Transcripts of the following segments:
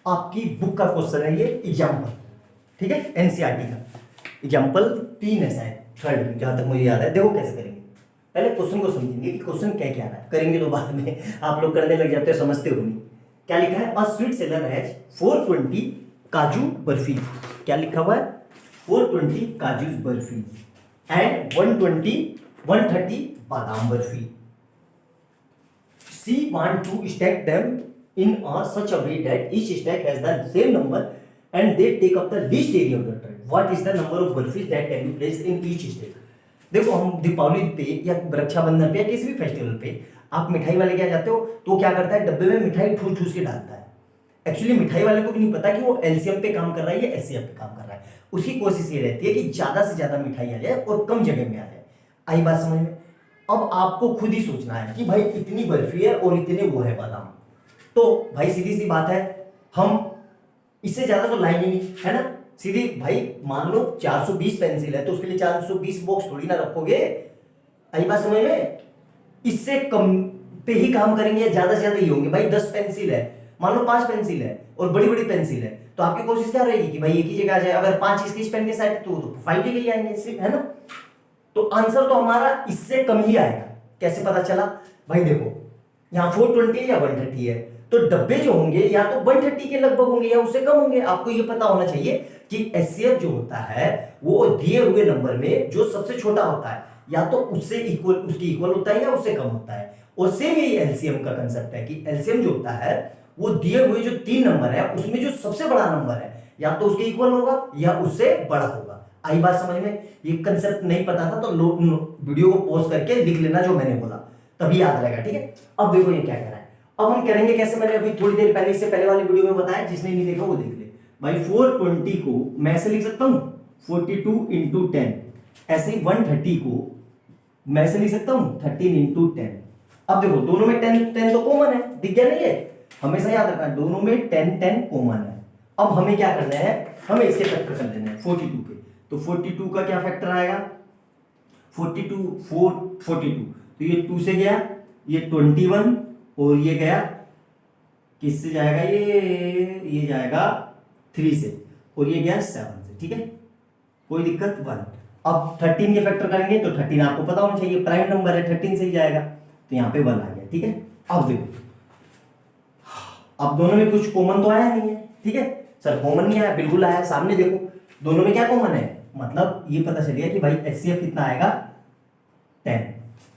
आपकी बुक का क्वेश्चन है ये एग्जाम्पल, ठीक है, एनसीईआरटी का एग्जाम्पल 3 है शायद, थर्ड जहां तक मुझे याद है। देखो कैसे करेंगे, पहले क्वेश्चन को समझेंगे कि क्वेश्चन क्या क्या है, करेंगे तो बाद में आप लोग करने लग जाते हो, समझते हो नहीं। क्या लिखा है, अ स्वीट सेलर हैज 420 काजू बर्फी। क्या लिखा हुआ है, 420 काजू बर्फी एंड 130 बादाम barfi. She want to stack them in such a way that each stack has the same number and they take up the least area of the tray. What is the number of burfis that can be placed in each stack? देखो हम दीपावली पे या रक्षाबंधन पे या किसी भी festival पे आप मिठाई वाले क्या जाते हो तो क्या करता है, डब्बे में मिठाई ठूस ठूस के डालता है। एक्चुअली मिठाई वाले को भी नहीं पता कि वो एलसीएम पे काम कर रहा है या एचसीएफ पे काम कर रहा है। उसकी कोशिश ये रहती है कि ज्यादा से ज्यादा मिठाई आ जाए और कम जगह में आ जाए। आई बात समझ में। अब आपको खुद ही सोचना है कि भाई इतनी बर्फी है और इतने वो है बादाम, तो भाई सीधी सी बात है, हम इससे ज्यादा तो लाएंगे नहीं, है ना। सीधी भाई मान लो 420 पेंसिल है तो उसके लिए 420 बॉक्स थोड़ी ना रखोगे। आई बात समझ में। इससे कम पे ही काम करेंगे या ज्यादा से ज्यादा ही होंगे। भाई 10 पेंसिल है, मान लो 5 पेंसिल है और बड़ी बड़ी पेंसिल है, तो आपकी कोशिश क्या रहेगी कि भाई एक ही जगह आ जाए। अगर 5 स्केच पेन के साथ तो 5 जगह ही आएंगे सिर्फ, है ना। तो आंसर तो हमारा इससे कम ही आएगा। कैसे पता चला, भाई देखो यहाँ 420 या 130 है, तो डब्बे जो होंगे या तो 130 के लगभग होंगे या उससे कम होंगे। आपको ये पता होना चाहिए कि एचसीएफ जो होता है वो दिए हुए नंबर में जो सबसे छोटा होता है या तो उससे इक्वल, उसकी इक्वल होता है या उससे कम होता है। और सेम यही एलसीएम का कंसेप्ट है कि एलसीएम जो होता है वो दिए हुए जो 3 नंबर है उसमें जो सबसे बड़ा नंबर है या तो उसके इक्वल होगा या उससे बड़ा होगा। आई बात समझ में। ये कंसेप्ट नहीं पता था तो वीडियो को पॉज करके लिख लेना जो मैंने बोला, तभी याद रहेगा, ठीक है। अब देखो ये क्या कह रहा है, अब हम करेंगे कैसे, मैंने अभी थोड़ी देर पहले इससे पहले वाली वीडियो में बताया, जिसने नहीं देखा वो देख ले। भाई 420 को मैं ऐसे लिख सकता हूं 42 इंटू 10, ऐसे ही 130 को मैं ऐसे लिख सकता हूं 13 इंटू 10। अब देखो दोनों में 10 तो कॉमन है, दिख गया नहीं है, हमेशा याद रखना दोनों में 10 कॉमन है। अब हमें क्या करना है, हमें इसके फैक्टर कर देना है 42 के। तो 42 का क्या फैक्टर आएगा, 42 तो ये 2 से गया, ये 21 और ये गया किससे जाएगा, ये जाएगा 3 से और ये गया 7 से, ठीक है, कोई दिक्कत 1। अब 13 के फैक्टर करेंगे तो 13 आपको पता होना चाहिए प्राइम नंबर है, 13 से ही जाएगा, तो यहाँ पे 1 आ गया, ठीक है। अब देखो अब दोनों में कुछ कॉमन तो आया नहीं है, ठीक है सर, कॉमन नहीं आया, बिल्कुल आया, सामने देखो दोनों में क्या कॉमन है, मतलब ये पता चल गया कि भाई एचसीएफ कितना आएगा 10।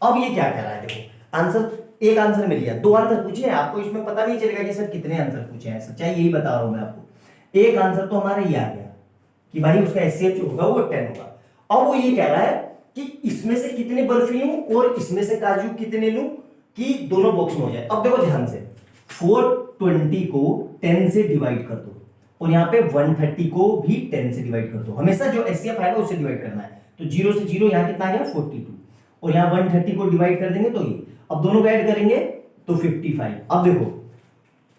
अब ये क्या कह रहा है, देखो आंसर, एक आंसर मिल गया, 2 आंसर पूछे हैं आपको, इसमें पता नहीं चलेगा कि सर कितने आंसर पूछे हैं, सच्चाई यही बता रहा हूं मैं आपको। एक आंसर तो हमारा ये आ गया कि भाई उसका एचसीएफ जो होगा वो 10 होगा। अब वो ये कह रहा है कि इसमें से कितने बर्फी लूं और इसमें से काजू कितने लूं कि दोनों बॉक्स में हो जाए। अब देखो ध्यान से, 420 को 10 से डिवाइड कर दो और यहाँ पे 130 को भी 10 से डिवाइड कर दो। हमेशा जो एचसीएफ आएगा उससे डिवाइड करना है, तो 0 से 0 यहाँ कितना आ गया 42 और यहाँ 130 को डिवाइड कर देंगे तो ये, अब दोनों को ऐड करेंगे तो 55। अब देखो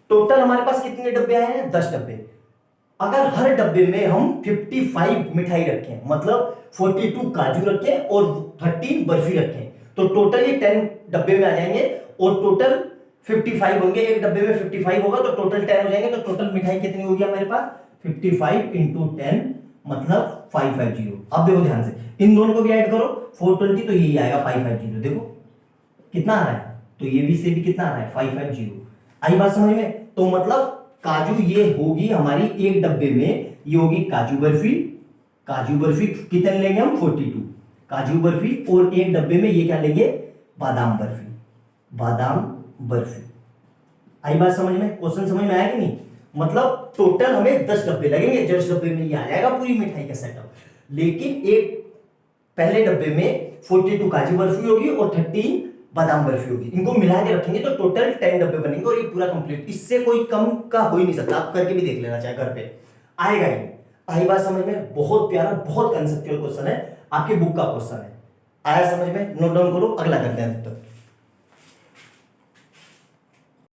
टोटल हमारे पास कितने डब्बे आए हैं, 10 डब्बे। अगर हर डब्बे में हम 55 मिठाई रखें, मतलब 42 काजू रखें और 13 बर्फी रखें, तो टोटल ये 10 डब्बे में आ जाएंगे और टोटल 55 होंगे। एक डब्बे में 55 होगा तो टोटल 10 हो जाएंगे, तो टोटल मिठाई कितनी होगी हमारे पास 55 इंटू 10 मतलब 550। अब देखो ध्यान से, इन दोनों को भी ऐड करो, 420 तो यही आएगा 550, देखो कितना आ रहा है, तो ये भी से भी कितना आ रहा है 550। आई बात समझ में। तो मतलब काजू ये होगी हमारी एक डब्बे में, ये होगी काजू बर्फी कितने लेंगे हम 42 काजू बर्फी, और एक डब्बे में ये क्या लेंगे बादाम बर्फी। आई बात समझ में, क्वेश्चन समझ में आया कि नहीं। मतलब टोटल हमें 10 डब्बे लगेंगे, 10 डब्बे में ये आ जाएगा पूरी मिठाई का सेटअप। लेकिन एक पहले डब्बे में 42 काजू बर्फी होगी और 13 बादाम बर्फी होगी, इनको मिला के रखेंगे तो टोटल 10 डब्बे बनेंगे और ये पूरा कंप्लीट, इससे कोई कम का हो ही नहीं सकता। आप करके भी देख लेना चाहे घर पे, आएगा ही। आई बात समझ में, बहुत प्यारा, बहुत कंसेप्चुअल क्वेश्चन है, आपकी बुक का क्वेश्चन है। आया समझ में, नोट डाउन करो, अगला करते हैं तब तक।